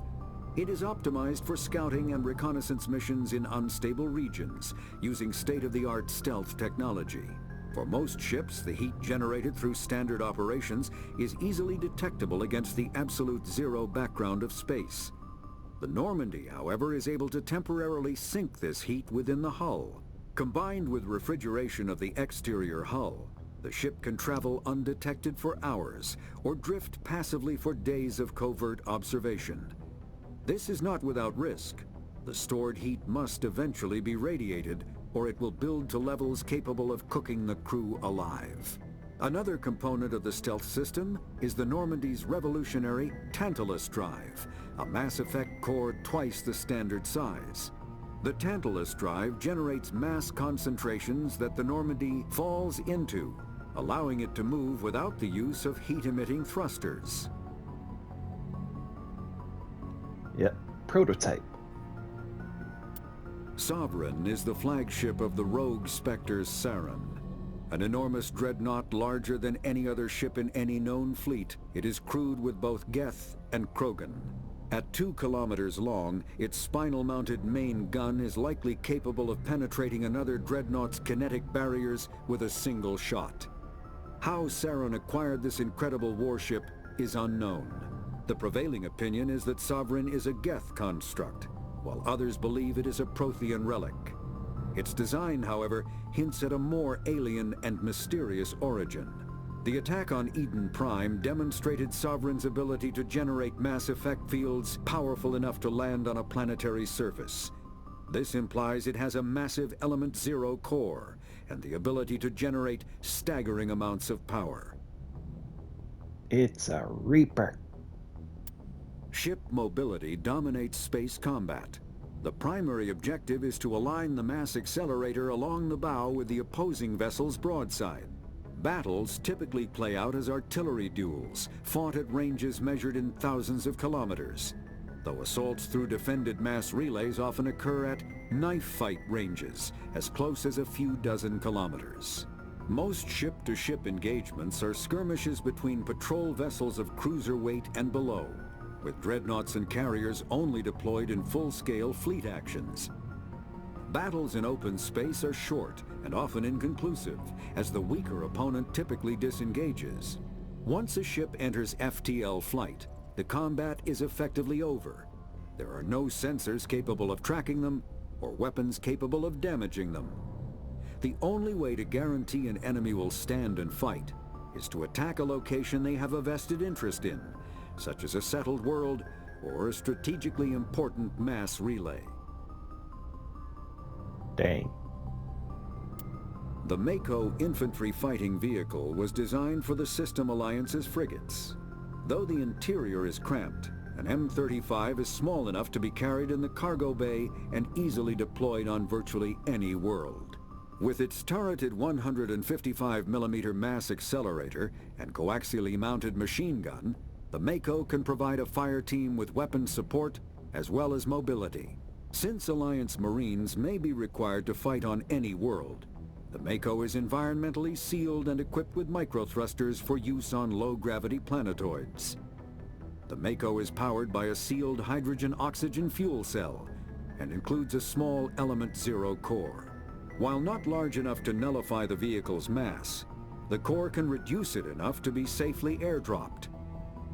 It is optimized for scouting and reconnaissance missions in unstable regions using state-of-the-art stealth technology. For most ships, the heat generated through standard operations is easily detectable against the absolute zero background of space. The Normandy, however, is able to temporarily sink this heat within the hull. Combined with refrigeration of the exterior hull, the ship can travel undetected for hours or drift passively for days of covert observation. This is not without risk. The stored heat must eventually be radiated, or it will build to levels capable of cooking the crew alive. Another component of the stealth system is the Normandy's revolutionary Tantalus drive, a Mass Effect core twice the standard size. The Tantalus drive generates mass concentrations that the Normandy falls into, allowing it to move without the use of heat-emitting thrusters. Yep, prototype. Sovereign is the flagship of the rogue Spectre's Saren. An enormous dreadnought larger than any other ship in any known fleet, it is crewed with both Geth and Krogan. At 2 kilometers long, its spinal-mounted main gun is likely capable of penetrating another dreadnought's kinetic barriers with a single shot. How Saren acquired this incredible warship is unknown. The prevailing opinion is that Sovereign is a Geth construct, while others believe it is a Prothean relic. Its design, however, hints at a more alien and mysterious origin. The attack on Eden Prime demonstrated Sovereign's ability to generate mass effect fields powerful enough to land on a planetary surface. This implies it has a massive Element Zero core and the ability to generate staggering amounts of power. It's a Reaper. Ship mobility dominates space combat. The primary objective is to align the mass accelerator along the bow with the opposing vessel's broadside. Battles typically play out as artillery duels, fought at ranges measured in thousands of kilometers, though assaults through defended mass relays often occur at knife fight ranges, as close as a few dozen kilometers. Most ship-to-ship engagements are skirmishes between patrol vessels of cruiser weight and below, with dreadnoughts and carriers only deployed in full-scale fleet actions. Battles in open space are short and often inconclusive, as the weaker opponent typically disengages. Once a ship enters FTL flight, the combat is effectively over. There are no sensors capable of tracking them, or weapons capable of damaging them. The only way to guarantee an enemy will stand and fight is to attack a location they have a vested interest in, such as a settled world or a strategically important mass relay. Dang. The Mako infantry fighting vehicle was designed for the System Alliance's frigates. Though the interior is cramped, an M35 is small enough to be carried in the cargo bay and easily deployed on virtually any world. With its turreted 155mm mass accelerator and coaxially mounted machine gun, the The Mako can provide a fire team with weapons support as well as mobility. Since Alliance Marines may be required to fight on any world, the Mako is environmentally sealed and equipped with microthrusters for use on low-gravity planetoids. The Mako is powered by a sealed hydrogen-oxygen fuel cell and includes a small Element Zero core. While not large enough to nullify the vehicle's mass, the core can reduce it enough to be safely airdropped.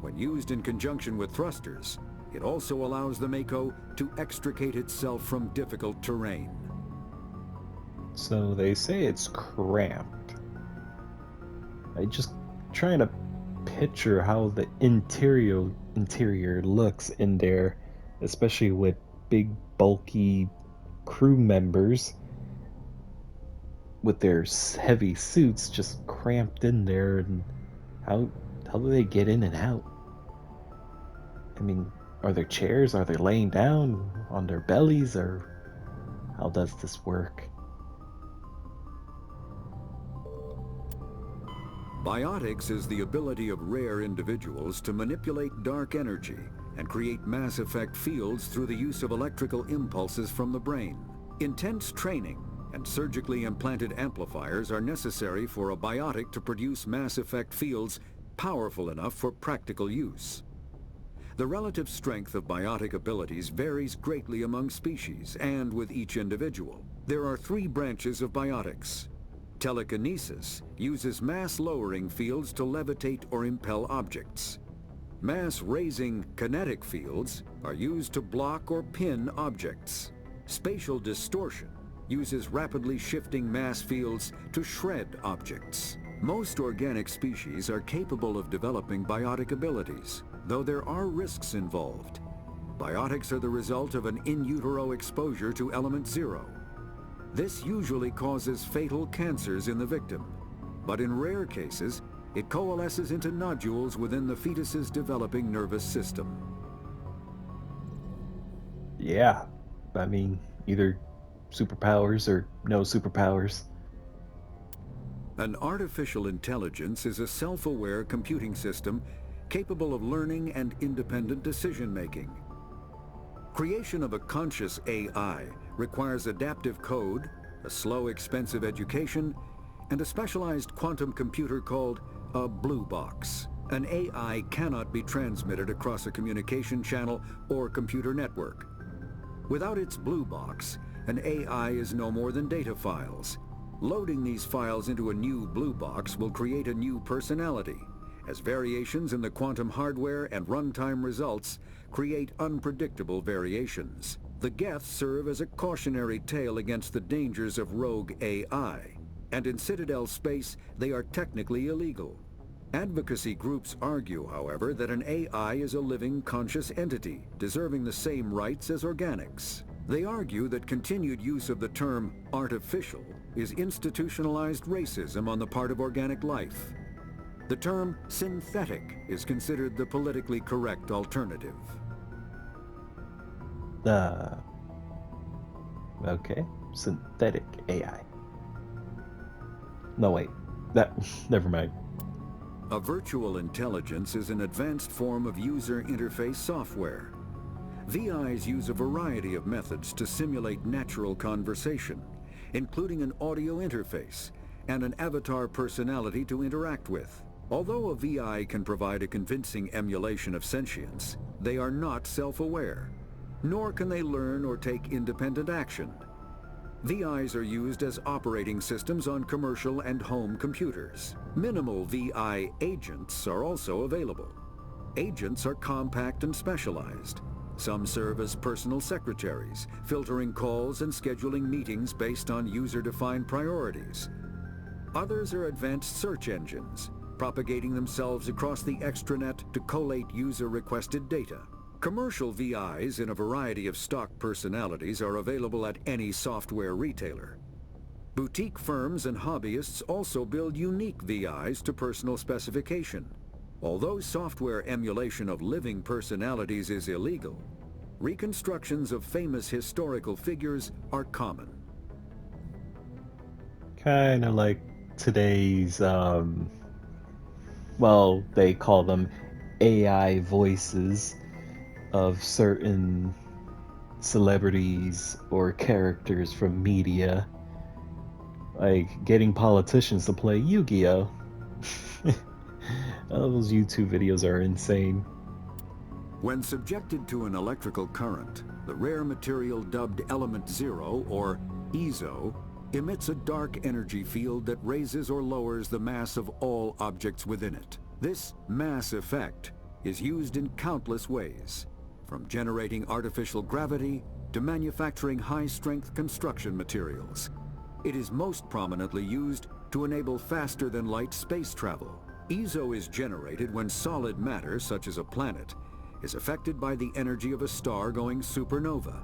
When used in conjunction with thrusters, it also allows the Mako to extricate itself from difficult terrain. So they say it's cramped. I just trying to picture how the interior looks in there, especially with big bulky crew members with their heavy suits just cramped in there, and how do they get in and out? I mean, are there chairs? Are they laying down on their bellies, or how does this work? Biotics is the ability of rare individuals to manipulate dark energy and create mass effect fields through the use of electrical impulses from the brain. Intense training and surgically implanted amplifiers are necessary for a biotic to produce mass effect fields powerful enough for practical use. The relative strength of biotic abilities varies greatly among species and with each individual. There are 3 branches of biotics. Telekinesis uses mass-lowering fields to levitate or impel objects. Mass-raising kinetic fields are used to block or pin objects. Spatial distortion uses rapidly shifting mass fields to shred objects. Most organic species are capable of developing biotic abilities, though there are risks involved. Biotics are the result of an in utero exposure to Element Zero. This usually causes fatal cancers in the victim, but in rare cases, it coalesces into nodules within the fetus's developing nervous system. Yeah, I mean, either superpowers or no superpowers. An artificial intelligence is a self-aware computing system capable of learning and independent decision-making. Creation of a conscious AI requires adaptive code, a slow, expensive education, and a specialized quantum computer called a blue box. An AI cannot be transmitted across a communication channel or computer network. Without its blue box, an AI is no more than data files. Loading these files into a new blue box will create a new personality, as variations in the quantum hardware and runtime results create unpredictable variations. The Geths serve as a cautionary tale against the dangers of rogue AI, and in Citadel space, they are technically illegal. Advocacy groups argue, however, that an AI is a living, conscious entity, deserving the same rights as organics. They argue that continued use of the term artificial is institutionalized racism on the part of organic life. The term synthetic is considered the politically correct alternative. Okay, synthetic AI. No, wait, never mind. A virtual intelligence is an advanced form of user interface software. VIs use a variety of methods to simulate natural conversation, including an audio interface and an avatar personality to interact with. Although a VI can provide a convincing emulation of sentience, they are not self-aware, nor can they learn or take independent action. VIs are used as operating systems on commercial and home computers. Minimal VI agents are also available. Agents are compact and specialized. Some serve as personal secretaries, filtering calls and scheduling meetings based on user-defined priorities. Others are advanced search engines, propagating themselves across the extranet to collate user-requested data. Commercial VIs in a variety of stock personalities are available at any software retailer. Boutique firms and hobbyists also build unique VIs to personal specification. Although software emulation of living personalities is illegal, reconstructions of famous historical figures are common. Kind of like today's, well, they call them AI voices of certain celebrities or characters from media, like getting politicians to play Yu-Gi-Oh. Those YouTube videos are insane. When subjected to an electrical current, the rare material dubbed Element Zero, or EZO, emits a dark energy field that raises or lowers the mass of all objects within it. This mass effect is used in countless ways, from generating artificial gravity to manufacturing high-strength construction materials. It is most prominently used to enable faster-than-light space travel. EZO is generated when solid matter, such as a planet, is affected by the energy of a star going supernova.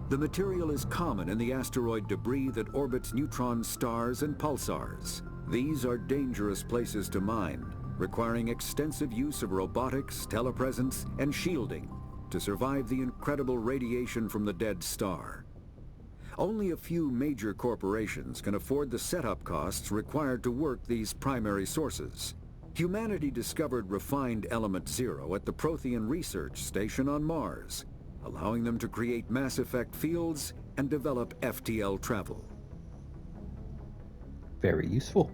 The material is common in the asteroid debris that orbits neutron stars and pulsars. These are dangerous places to mine, requiring extensive use of robotics, telepresence, and shielding to survive the incredible radiation from the dead star. Only a few major corporations can afford the setup costs required to work these primary sources. Humanity discovered refined Element Zero at the Prothean Research Station on Mars, allowing them to create mass effect fields and develop FTL travel. Very useful.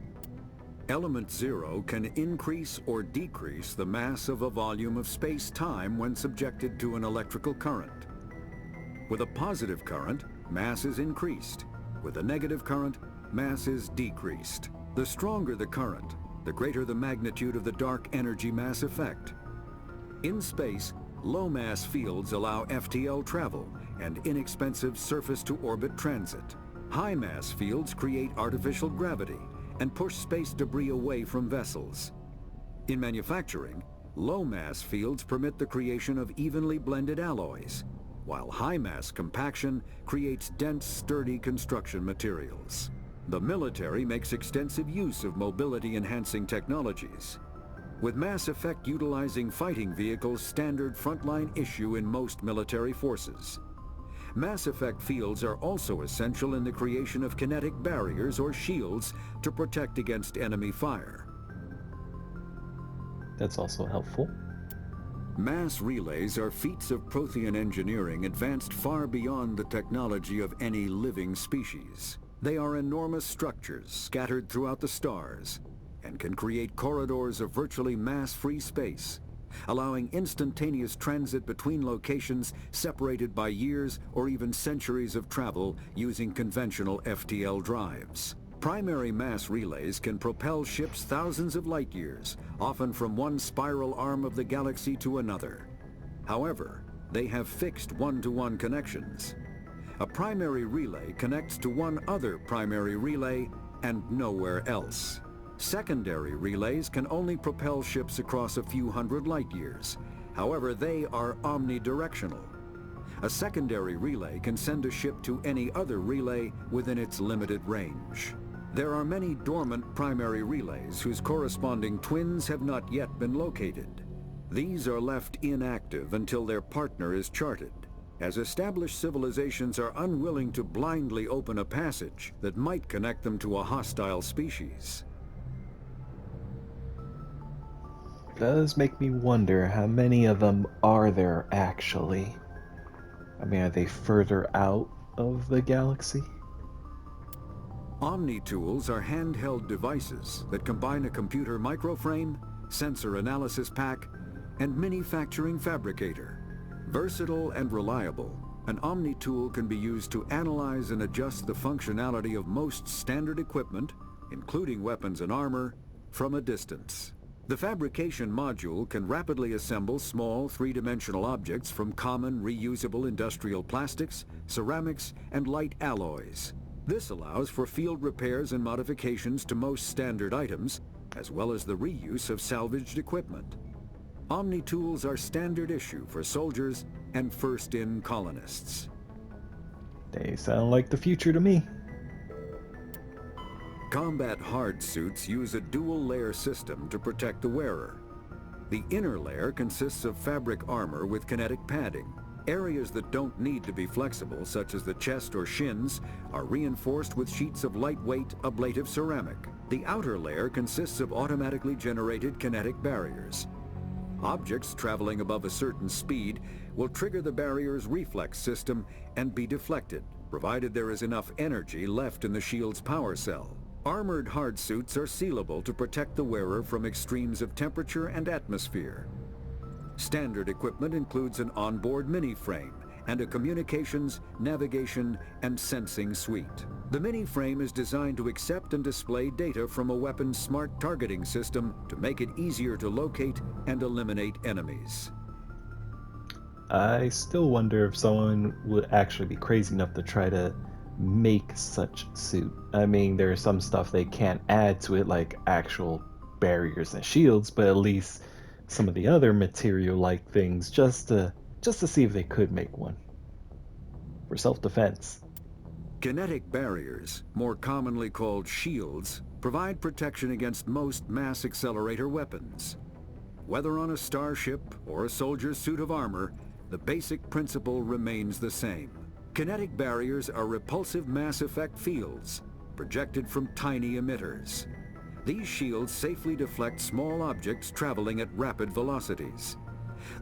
Element Zero can increase or decrease the mass of a volume of space-time when subjected to an electrical current. With a positive current, mass is increased. With a negative current, mass is decreased. The stronger the current, the greater the magnitude of the dark energy mass effect. In space, low-mass fields allow FTL travel and inexpensive surface-to-orbit transit. High-mass fields create artificial gravity and push space debris away from vessels. In manufacturing, low-mass fields permit the creation of evenly blended alloys, while high-mass compaction creates dense, sturdy construction materials. The military makes extensive use of mobility-enhancing technologies, with mass effect utilizing fighting vehicles standard frontline issue in most military forces. Mass effect fields are also essential in the creation of kinetic barriers or shields to protect against enemy fire. That's also helpful. Mass relays are feats of Prothean engineering advanced far beyond the technology of any living species. They are enormous structures scattered throughout the stars and can create corridors of virtually mass-free space, allowing instantaneous transit between locations separated by years or even centuries of travel using conventional FTL drives. Primary mass relays can propel ships thousands of light years, often from one spiral arm of the galaxy to another. However, they have fixed one-to-one connections. A primary relay connects to one other primary relay and nowhere else. Secondary relays can only propel ships across a few hundred light years. However, they are omnidirectional. A secondary relay can send a ship to any other relay within its limited range. There are many dormant primary relays whose corresponding twins have not yet been located. These are left inactive until their partner is charted, as established civilizations are unwilling to blindly open a passage that might connect them to a hostile species. Does make me wonder how many of them are there actually. I mean, are they further out of the galaxy? Omni-tools are handheld devices that combine a computer microframe, sensor analysis pack, and manufacturing fabricator. Versatile and reliable, an Omni-tool can be used to analyze and adjust the functionality of most standard equipment, including weapons and armor, from a distance. The fabrication module can rapidly assemble small three-dimensional objects from common reusable industrial plastics, ceramics, and light alloys. This allows for field repairs and modifications to most standard items, as well as the reuse of salvaged equipment. Omni-tools are standard issue for soldiers and first-in colonists. They sound like the future to me. Combat hard suits use a dual-layer system to protect the wearer. The inner layer consists of fabric armor with kinetic padding. Areas that don't need to be flexible, such as the chest or shins, are reinforced with sheets of lightweight, ablative ceramic. The outer layer consists of automatically generated kinetic barriers. Objects traveling above a certain speed will trigger the barrier's reflex system and be deflected, provided there is enough energy left in the shield's power cell. Armored hardsuits are sealable to protect the wearer from extremes of temperature and atmosphere. Standard equipment includes an onboard mini-frame and a communications, navigation, and sensing suite. The mini-frame is designed to accept and display data from a weapon's smart targeting system to make it easier to locate and eliminate enemies. I still wonder if someone would actually be crazy enough to try to make such suit. I mean, there's some stuff they can't add to it, like actual barriers and shields, but at least some of the other material-like things, just to see if they could make one for self-defense. Kinetic barriers, more commonly called shields, provide protection against most mass accelerator weapons. Whether on a starship or a soldier's suit of armor, the basic principle remains the same. Kinetic barriers are repulsive mass effect fields, projected from tiny emitters. These shields safely deflect small objects traveling at rapid velocities.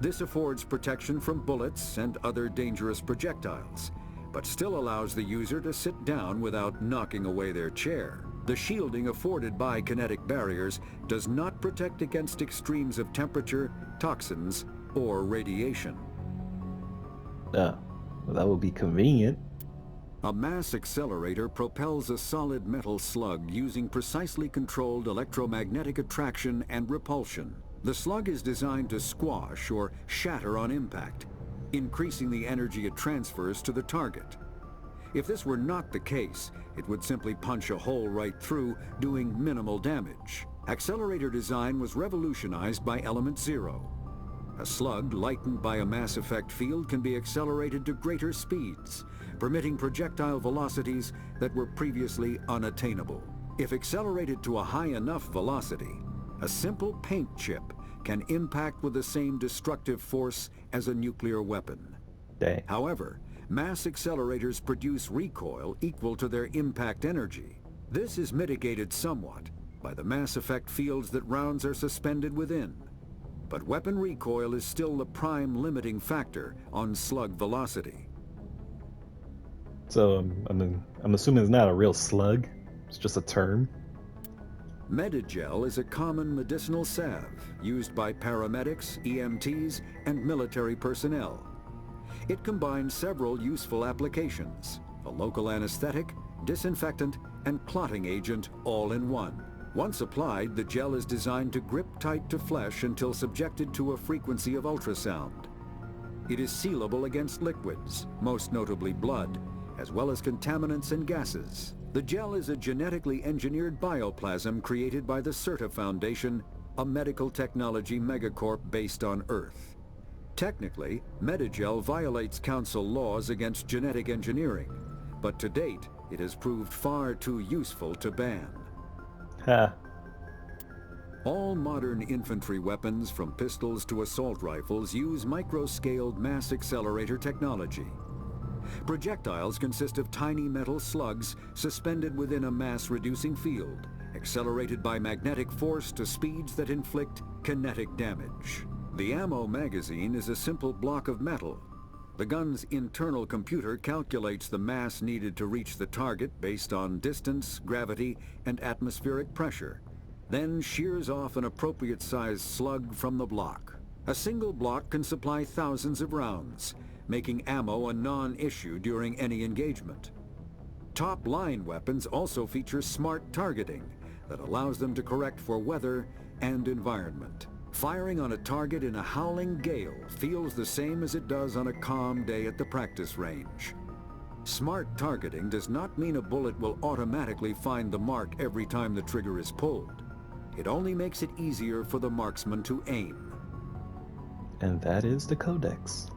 This affords protection from bullets and other dangerous projectiles, but still allows the user to sit down without knocking away their chair. The shielding afforded by kinetic barriers does not protect against extremes of temperature, toxins, or radiation. Well, that would be convenient. A mass accelerator propels a solid metal slug using precisely controlled electromagnetic attraction and repulsion. The slug is designed to squash or shatter on impact, increasing the energy it transfers to the target. If this were not the case, it would simply punch a hole right through, doing minimal damage. Accelerator design was revolutionized by Element Zero. A slug lightened by a mass effect field can be accelerated to greater speeds, permitting projectile velocities that were previously unattainable. If accelerated to a high enough velocity, a simple paint chip can impact with the same destructive force as a nuclear weapon. Dang. However, mass accelerators produce recoil equal to their impact energy. This is mitigated somewhat by the mass effect fields that rounds are suspended within. But weapon recoil is still the prime limiting factor on slug velocity. So I'm assuming it's not a real slug. It's just a term. Medigel is a common medicinal salve used by paramedics, EMTs, and military personnel. It combines several useful applications: a local anesthetic, disinfectant, and clotting agent all in one. Once applied, the gel is designed to grip tight to flesh until subjected to a frequency of ultrasound. It is sealable against liquids, most notably blood, as well as contaminants and gases. The gel is a genetically engineered bioplasm created by the CERTA Foundation, a medical technology megacorp based on Earth. Technically, Medigel violates council laws against genetic engineering, but to date, it has proved far too useful to ban. Ha. All modern infantry weapons, from pistols to assault rifles, use micro-scaled mass accelerator technology. Projectiles consist of tiny metal slugs suspended within a mass-reducing field, accelerated by magnetic force to speeds that inflict kinetic damage. The ammo magazine is a simple block of metal. The gun's internal computer calculates the mass needed to reach the target based on distance, gravity, and atmospheric pressure, then shears off an appropriate-sized slug from the block. A single block can supply thousands of rounds, making ammo a non-issue during any engagement. Top-line weapons also feature smart targeting that allows them to correct for weather and environment. Firing on a target in a howling gale feels the same as it does on a calm day at the practice range. Smart targeting does not mean a bullet will automatically find the mark every time the trigger is pulled. It only makes it easier for the marksman to aim. And that is the codex.